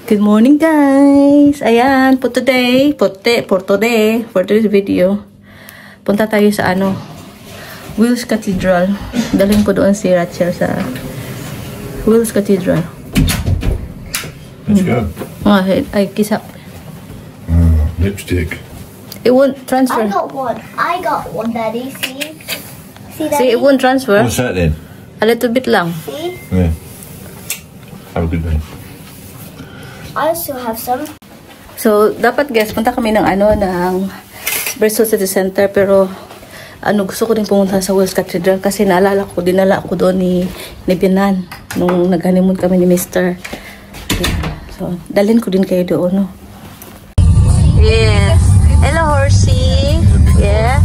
Good morning, guys! Ayan, for today's video, punta tayo sa Wills Cathedral. Dalhin ko doon si Rachel sa Wills Cathedral. Let's go. Ay, kisap. Lipstick. It won't transfer. I got one, Daddy. See, Daddy? See, it won't transfer. What's that then? A little bit lang. See? Yeah. Have a good day. I also have some. So, dapat guys, punta kami ng Bristol City Center, pero gusto ko din pumunta sa Wills Cathedral kasi naalala ko, dinala ako doon ni Binan nung nag-honeymoon kami ni Mr. So, dalhin ko din kayo doon, no? Yes. Hello, horsey. Yeah.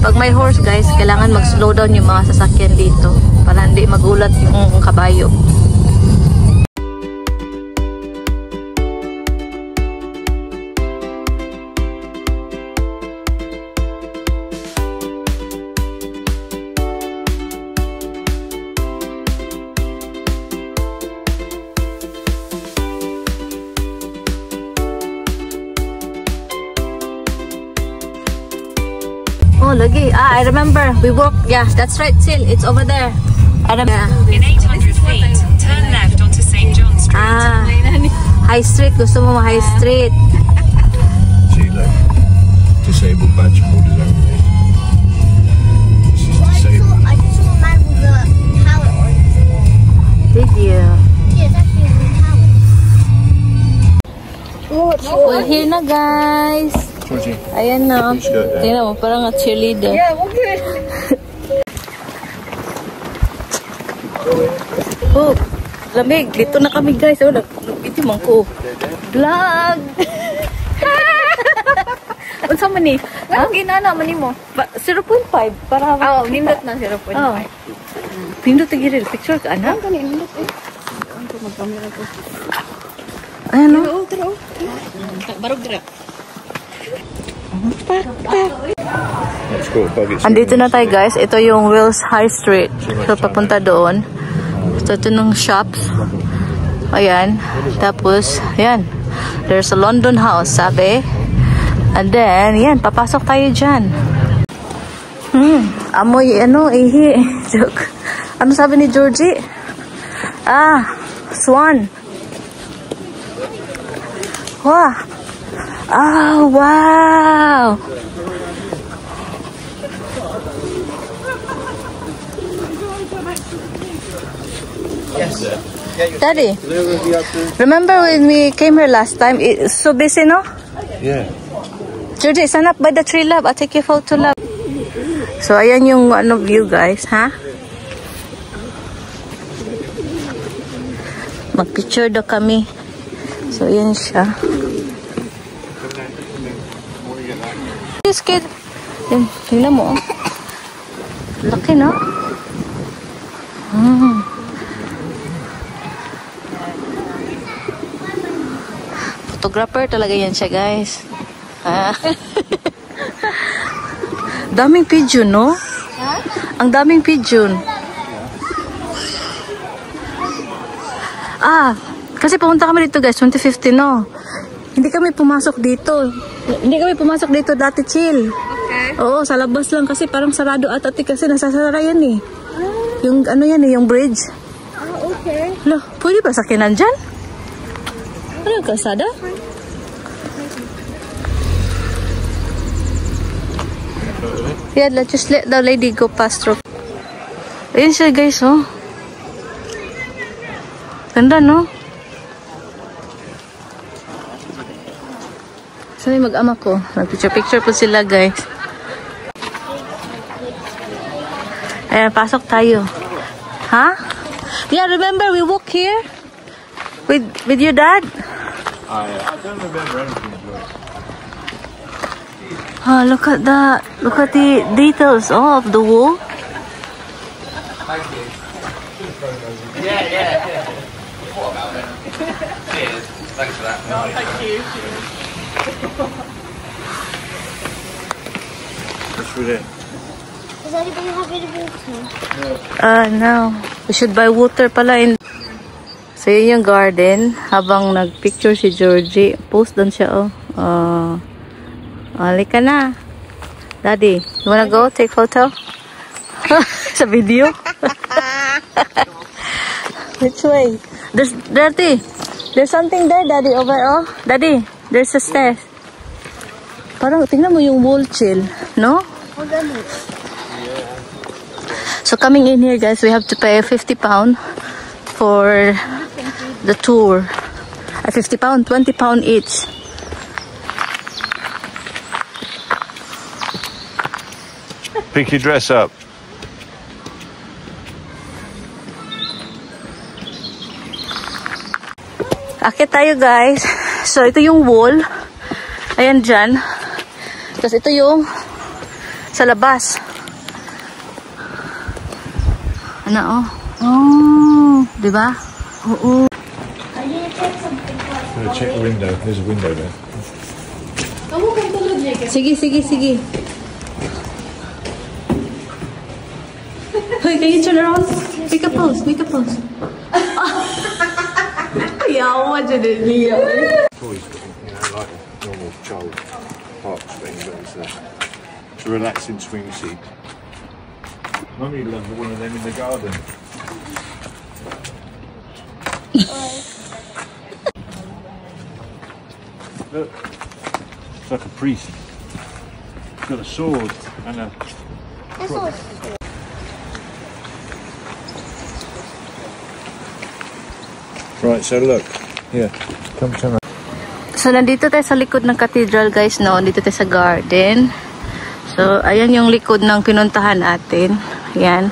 Pag may horse, guys, kailangan mag-slow down yung mga sasakyan dito para hindi magulat yung kabayo. Oh, lagi. I remember. We walked. Yeah, that's right, Sil. It's over there. I remember. In 800 feet, turn left onto St. John Street. High Street. Gusto mo High Street. See, look. Disabled badge holders only. This is disabled. I just saw a man with a pallet on his wall. Did you? Yeah, it's actually a real pallet. We're here na, guys. Ayan na. Tingnan mo, parang a cheerleader. Yeah, we're good. Oh, lamig. Dito na kami, guys. Oh, nag-video man ko. Vlog! Unsa man ni? Anong ginana man mo? 0.5 para Nindot na 0.5. Pindot tigiril. Picture ka, anak? Ano nindot eh? Ano mag-camera ko? Ayan, no? Taro. Barog dira. Let's go. Andito na tayo, guys. Ito yung Wills High Street. So, papunta doon. So, ito ng shops. Ayan. Tapos, ayan. There's a London House, sabi. And then, ayan. Papasok tayo dyan. Amoy, ihi. Joke. Ano sabi ni Georgie? Swan. Wow. Oh, wow. Daddy, remember when we came here last time? It's so busy, no? Yeah. Georgie, stand up by the tree, love. I'll take you photo, love. So, ayan yung view, guys, ha? Mag-picture daw kami. So, ayan siya. This kid. Tingnan mo. Laki, no? Photographer talaga yan siya, guys. Daming pigeon, no? Ang daming pigeon. Kasi pumunta kami dito, guys, 2015, no? Hindi kami pumasok dito. Dati, chill. Okay. Oo, sa labas lang kasi parang sarado ati kasi nasasara yan eh. Yung yung bridge. Okay. Loh, pwede ba sakinan dyan? Ano yung kalsada? Yeah, let's just let the lady go past through. Ayan siya, guys, oh. Ganda, no? Sabi mag-ama ko. Mag-picture po sila, guys. Ayan, pasok tayo. Ha? Yeah, remember we walk here? With your dad? I don't remember anything. Oh, look at that. Look at the details of the wall. Yeah. What about it? Cheers. Thanks for that. No, thank you. What's with it? Does anybody have any water? No. We should buy water pala in... So So, yun yung garden. Habang nagpicture si Georgie. Post doon siya, oh. Halika na. Daddy, you wanna go take photo? Sa video? Which way? There's something there, Daddy, over, oh. Daddy, there's a stairs. Parang, tingnan mo yung wall chill, no? So, coming in here, guys, we have to pay £50 for the tour. £50, £20 each. Pick your dress up. Akit tayo, guys. So, ito yung wall. Ayan dyan. Tapos ito yung sa labas. Ano, oh. Oh, diba? Oo. Check the window. There's a window there. Sige. Hey, can you turn around? Make a pose. Yawa dyan niya. Toys, like a normal child park swing, but it's a relaxing swing seat. Mummy loved one of them in the garden. Look, it's like a priest. He's got a sword and a. Right, so look, here, come to me. So, nandito tayo sa likod ng cathedral, guys, no? Dito tayo sa garden. So, ayan yung likod ng pinuntahan natin. Ayan.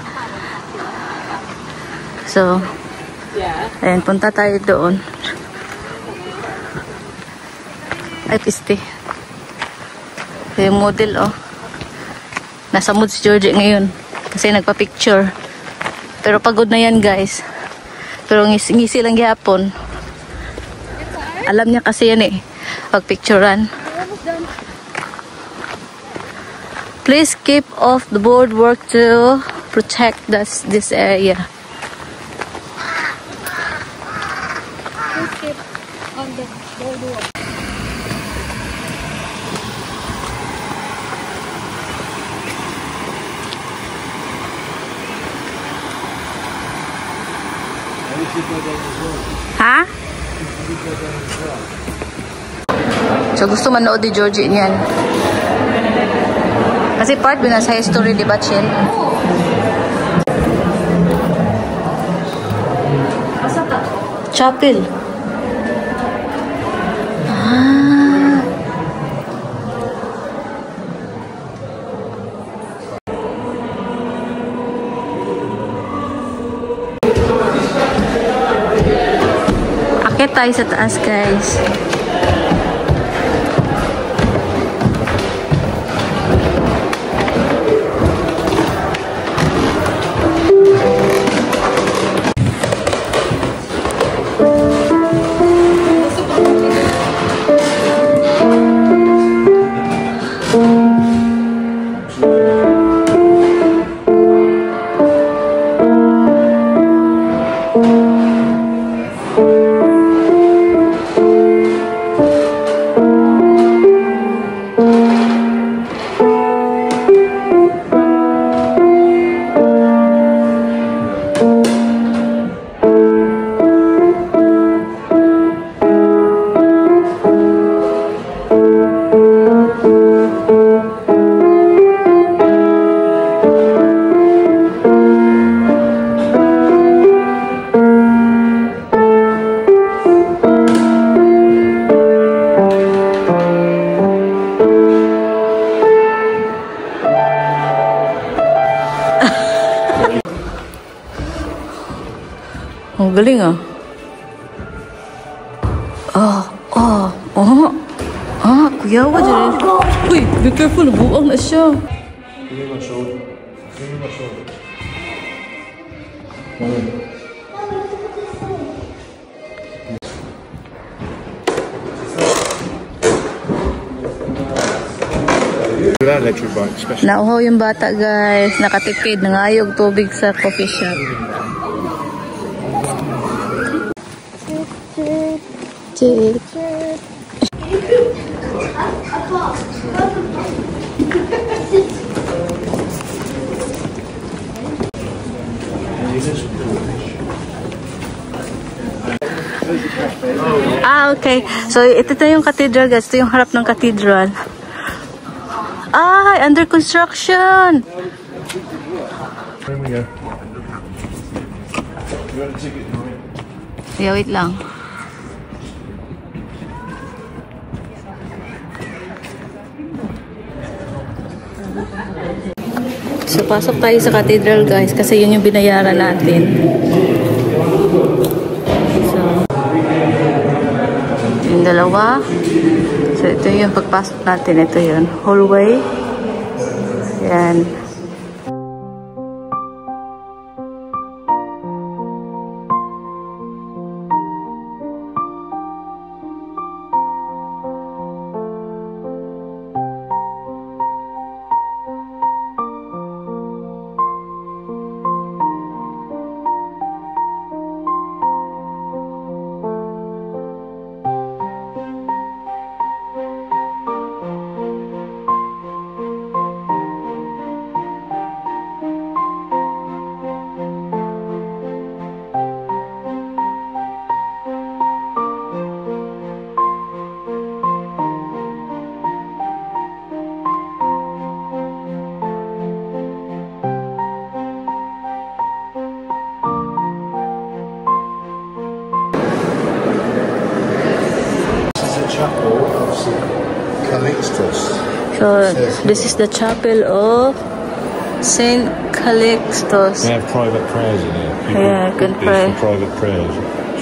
So, ayan, punta tayo doon. Ay, piste. Yung model, oh. Nasa mood si Georgie ngayon. Kasi nagpa-picture. Pero pagod na yan, guys. Pero ngisi lang gihapon. Alam niya kasi yan, eh. Pag-picturean. Please keep off the boardwalk to protect this area. Please keep on the boardwalk. Ha? So, gusto manood ni Georgie niyan. Kasi part ba nasa history, di ba, Chill? Chapel. Ah. Akit tayo sa taas, guys. Ang galing, ah. Kuyawa dyan. Uy, be careful. Buang na siya. Give me my sword. That electric bike, especially. Nauhaw yung bata, guys. Nakatipid. Nangayog tubig sa coffee shop. Cheers. Okay. So, ito na yung cathedral, guys. Ito yung harap ng cathedral. Under construction! There we go. You want a ticket? Yeah, wait lang. So, pasok tayo sa cathedral, guys, kasi yun yung binayaran natin. So, yung dalawa. So, ito yung pagpasok natin. Ito yun. Hallway. Yan. Chapel of St. Calixtus. So, this is the chapel of St. Calixtus. They have private prayers in here. People Yeah, you can pray. for private prayers.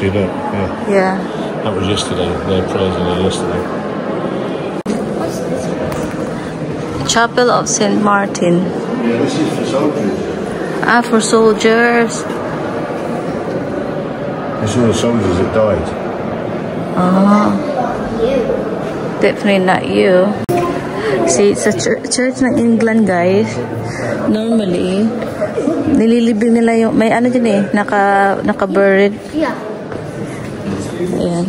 See that? Yeah. Yeah. That was yesterday. They had prayers in here yesterday. Chapel of St. Martin. Yeah, this is for soldiers. For soldiers. This is all the soldiers that died. Definitely not you. See, it's a church ng England, guys. Normally, nililibing nila yung, may ano din eh, naka-buried. Yeah. Ayan.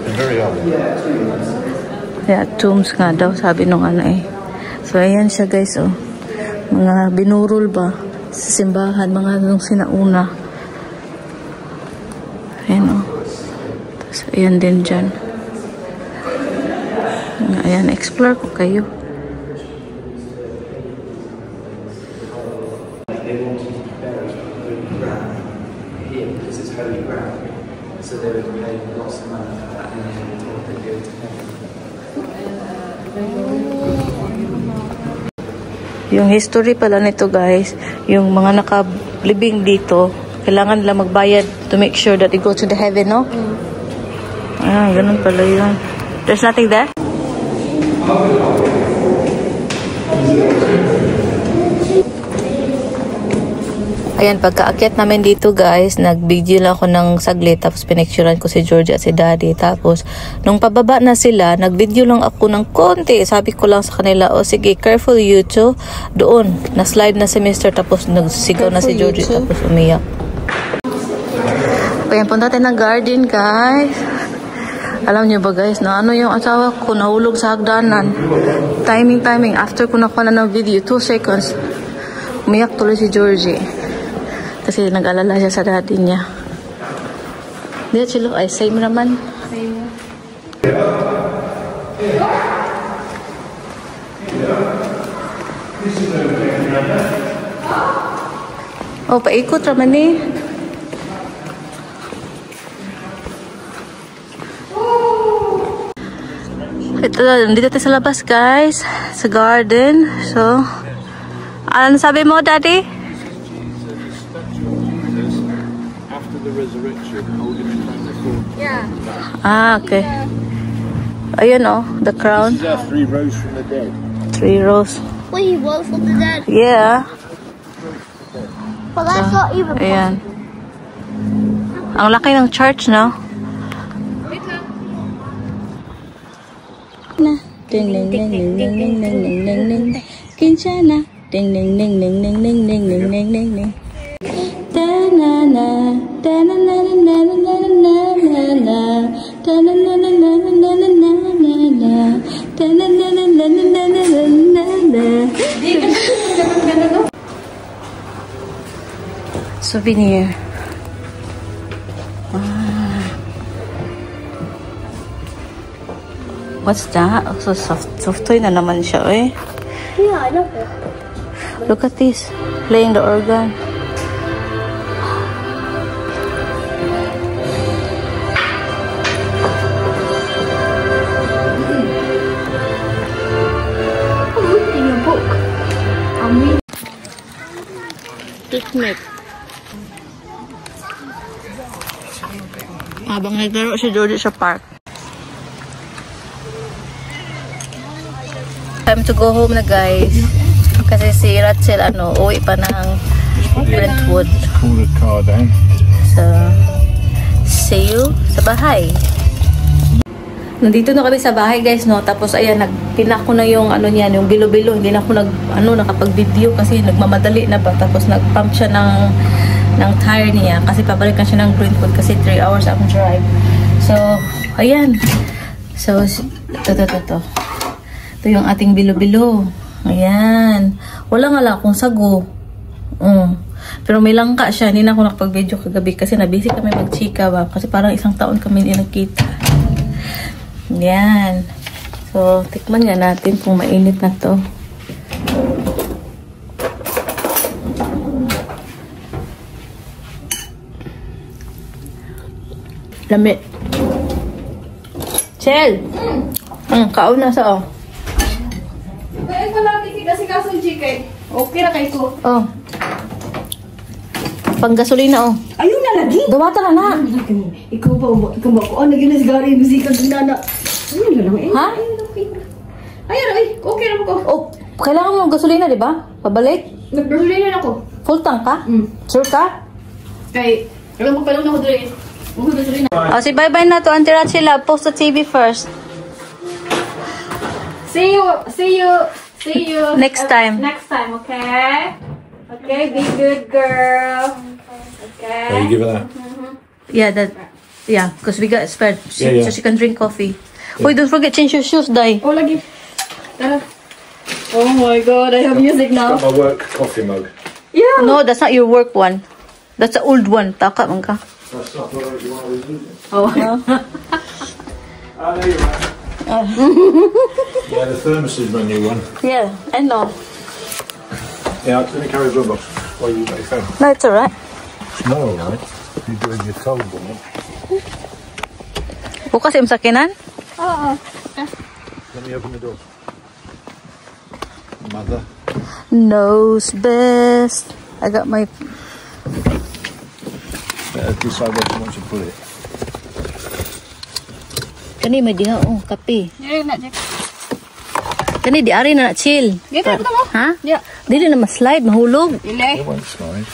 They're very old. Yeah, tombs nga daw, sabi nung ano eh. So, ayan siya, guys, oh. Mga binurol ba sa simbahan, mga nung sinauna. Ayan, oh. Tapos, ayan din dyan. Ayan, explore ko kayo. Yung history pala nito, guys, yung mga nakalibing dito, kailangan nila magbayad to make sure that they go to the heaven, no? Ganun pala yun. There's nothing there? Ayan, pagkaakyat namin dito, guys, nag-video lang ako ng saglit, tapos pinicturean ko si Georgia at si Daddy. Tapos, nung pababa na sila, nag-video lang ako ng konti. Sabi ko lang sa kanila, sige, careful you two. Doon, na-slide na si Mr. Tapos nagsigaw na si Georgia, tapos umiyak. Ayan, punta tayo ng garden, guys. Alam niyo ba, guys, na ano yung asawa ko, nahulog sa hagdanan. Timing. After ko nakuha na ng video, 2 seconds, umiyak tuloy si Georgie. Kasi nag-alala siya sa daddy niya. Hindi, chilo. Ay, same naman. Oh, paikot naman eh. Ito, dito tayo sa labas, guys. Sa garden. So, ano sabi mo, Daddy? Okay. Ayun, oh, the crown. These are 3 rows from the dead. 3 rows. Wait, he rose from the dead? Yeah. But that's not even Ayan. Ang laki ng church, no? Ding ding ding ding ding ding ding ding ding ding. Kinshana. Ding ding ding ding ding ding ding ding ding ding ding. Da na na da na na na na na na na na na na Souvenir. What's that? So soft toy na naman siya, eh. Yeah, I love it. Look at this. Playing the organ. I'm reading a book. I'm reading. Picnic. Habang naglaro si Jody sa park. Time to go home na, guys. Kasi si Rachel, uwi pa ng Brentwood. Pull the car down. So, see you sa bahay. Nandito na kami sa bahay, guys, no. Tapos ayan, nagpinak ko na yung niyan, yung bilo-bilo. Hindi na ako nakapag-video kasi nagmamadali na ba. Tapos nag-pump siya ng tire niya kasi pabalik na siya ng Brentwood kasi 3 hours ang drive. So, ayan. So, ito. Ito yung ating bilo-bilo. Ayan. Wala nga lang akong sago. Pero may langka siya. Hindi na ako nakapag-video kagabi kasi nabisi kami mag-chika ba. Kasi parang 1 taon kami hindi nagkita. Ayan. So, tikman nga natin kung mainit na to. Lamit. Chel! Kaon na sa Kaya ko lang kasi kaso chika. Okay na kayo ko. Panggasolina, Ayun na lagi. Dumata na na. Ikaw ba ko? Naging nasgari yung musika ginana. Ayun na lang eh. Ha? Ayun, okay na ko. Kailangan mo ng gasolina, di ba? Pabalik? Nagbasulay na ako. Full tank ka? Sure ka? Kay, alam mo pa lang ako dito. Magbasulay na. Say bye-bye na to, Auntie Rachel. Post the TV first. See you. Next time. Next time, okay? Okay, be good, girl. Okay. There, you give her that. Yeah, because we got spared. Yeah. So she can drink coffee. Wait, don't forget, change your shoes, Dai. Oh, lagi. Tara. Oh my God, I have music now. Got my work coffee mug. Yeah. No, that's not your work one. That's the old one. Taka man ka. That's not what you want to use. Oh. Oh, there you are. Yeah, the thermos is my new one. Yeah, I know. Yeah, let me carry the box while you make phone. No, it's alright. No, alright. You're doing your cold one. Bukas yung sakinan? Let me open the door. Mother. Knows best. I got my... Better decide where she wants to put it. Kani may diha, kape. Dili na, Jack. Kani di ari na chill. Dito mo? Ha? Yeah. Dili na ma-slide, mahulog. Dili. It won't slide.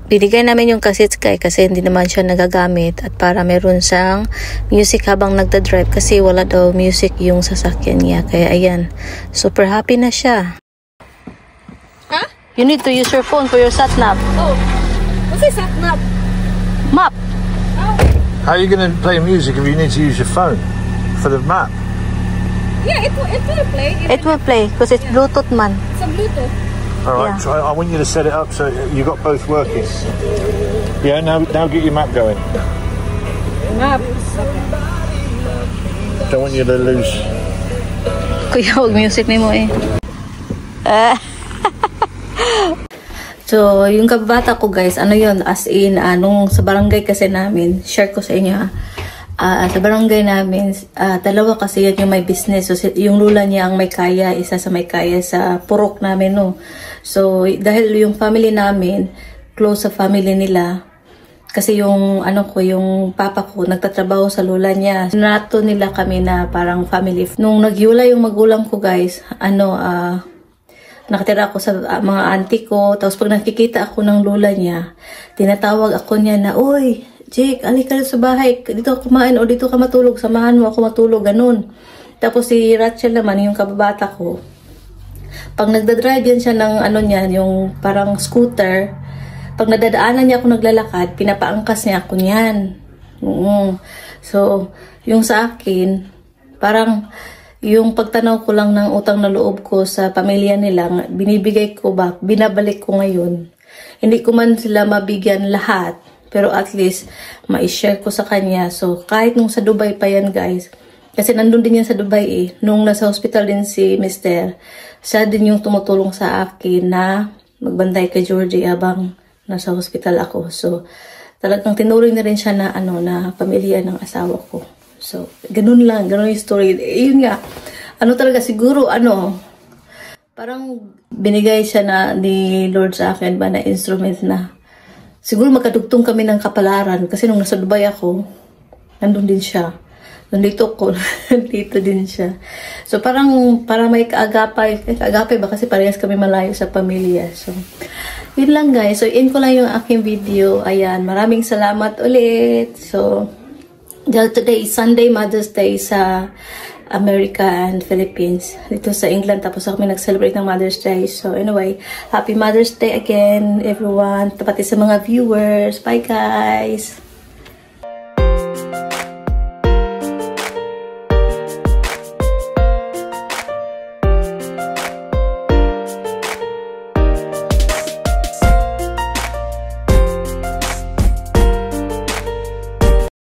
Binigay namin yung cassettes kasi hindi naman siya nagagamit at para meron siyang music habang nagda-drive kasi wala daw music yung sasakyan niya. Kaya ayan, super happy na siya. Huh? You need to use your phone for your sat-nav. Oh. What's this map? Map! How are you going to play music if you need to use your phone for the map? Yeah, it will play. It will play because it's Bluetooth man. It's a Bluetooth. All right, Yeah. try. I want you to set it up so you got both working. Yeah, now get your map going. Map. Don't want you to lose. Kuya, huwag music ni mo eh. So, yung kababata ko guys, yun, as in, nung sa barangay kasi namin, share ko sa inyo sa barangay namin, dalawa kasi yan yung may business. So, yung lula niya ang may kaya, isa sa may kaya sa purok namin, no. So, dahil yung family namin, close sa family nila, kasi yung, yung papa ko, nagtatrabaho sa lula niya. Nato nila kami na parang family. Nung nagyula yung magulang ko guys, nakatira ako sa mga auntie ko. Tapos pag nakikita ako ng lola niya, tinatawag ako niya na, "Uy, Jake, alika sa bahay. Dito ako kumain o dito ka matulog. Samahan mo ako matulog." Ganun. Tapos si Rachel naman, yung kababata ko, pag nagdadrive yan siya ng yung parang scooter, pag nadadaanan niya ako naglalakad, pinapaangkas niya ako niyan. So, yung sa akin, parang yung pagtanaw ko lang ng utang na loob ko sa pamilya nila, binibigay ko back, binabalik ko ngayon. Hindi ko man sila mabigyan lahat, pero at least, ma-share ko sa kanya. So, kahit nung sa Dubai pa yan, guys, kasi nandun din yan sa Dubai eh, nung nasa hospital din si Mr. Siya din yung tumutulong sa akin na magbantay kay Georgie habang nasa hospital ako. So, talagang tinuring na rin siya na, na pamilya ng asawa ko. So, ganun lang, ganun yung story. Yun nga, talaga siguro, parang binigay siya na ni Lord sa akin ba na instrument na siguro magkadugtong kami ng kapalaran kasi nung nasa Dubai ako, nandun din siya. Nandito ko, nandito din siya. So, parang may kaagapay ba kasi parehas kami malayo sa pamilya. So, yun lang guys. So, in ko lang yung aking video. Ayan, maraming salamat ulit. So, today is Sunday, Mother's Day sa America and Philippines. Dito sa England, tapos kami nag-celebrate ng Mother's Day. So anyway, Happy Mother's Day again, everyone. Pati sa mga viewers. Bye guys!